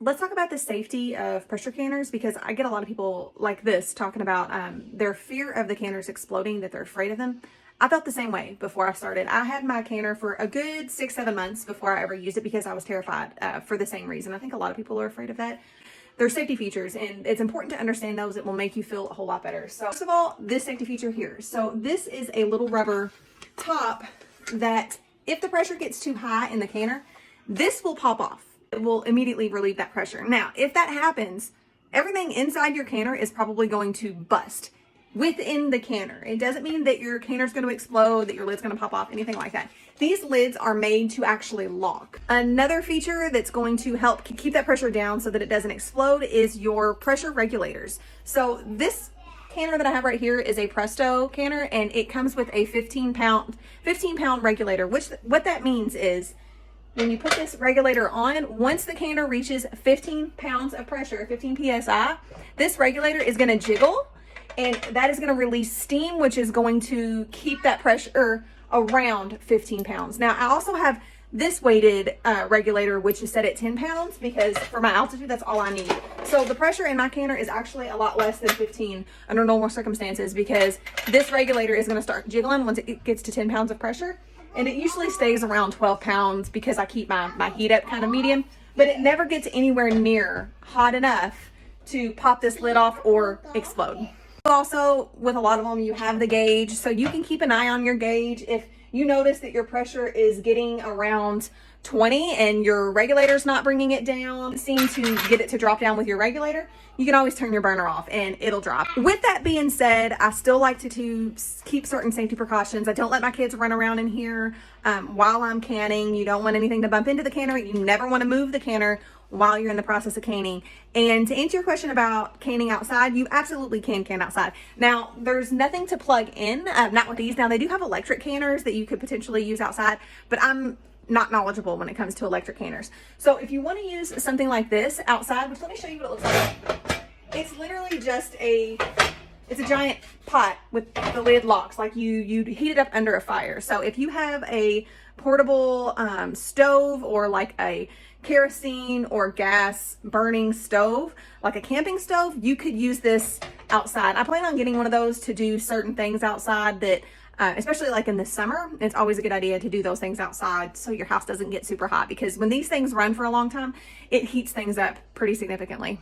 Let's talk about the safety of pressure canners, because I get a lot of people like this talking about their fear of the canners exploding, that they're afraid of them. I felt the same way before I started. I had my canner for a good 6-7 months before I ever used it because I was terrified for the same reason. I think a lot of people are afraid of that. There's safety features, and it's important to understand those. It will make you feel a whole lot better. So first of all, this safety feature here. So this is a little rubber top that if the pressure gets too high in the canner, this will pop off. It will immediately relieve that pressure. Now, if that happens, everything inside your canner is probably going to bust within the canner. It doesn't mean that your canner is going to explode, that your lid's going to pop off, anything like that. These lids are made to actually lock. Another feature that's going to help keep that pressure down so that it doesn't explode is your pressure regulators. So this canner that I have right here is a Presto canner, and it comes with a 15 pound regulator, which what that means is when you put this regulator on, once the canner reaches 15 pounds of pressure, 15 psi, this regulator is going to jiggle, and that is going to release steam, which is going to keep that pressure around 15 pounds. Now, I also have this weighted regulator, which is set at 10 pounds, because for my altitude, that's all I need. So the pressure in my canner is actually a lot less than 15 under normal circumstances, because this regulator is going to start jiggling once it gets to 10 pounds of pressure. And it usually stays around 12 pounds because I keep my heat up kind of medium, but it never gets anywhere near hot enough to pop this lid off or explode. Also, with a lot of them, you have the gauge, so you can keep an eye on your gauge. If you notice that your pressure is getting around 20 and your regulator's not bringing it down, seem to get it to drop down with your regulator, you can always turn your burner off and it'll drop. With that being said, I still like to keep certain safety precautions. I don't let my kids run around in here while I'm canning. You don't want anything to bump into the canner. You never want to move the canner while you're in the process of canning. And to answer your question about canning outside, you absolutely can can outside. Now, there's nothing to plug in, not with these. Now, they do have electric canners that you could potentially use outside, but I'm not knowledgeable when it comes to electric canners. So if you want to use something like this outside, which let me show you what it looks like. It's literally just it's a giant pot with the lid locks, like you'd heat it up under a fire. So if you have a portable stove, or like a kerosene or gas burning stove, like a camping stove, you could use this outside. I plan on getting one of those to do certain things outside that especially like in the summer, it's always a good idea to do those things outside so your house doesn't get super hot, because when these things run for a long time, it heats things up pretty significantly.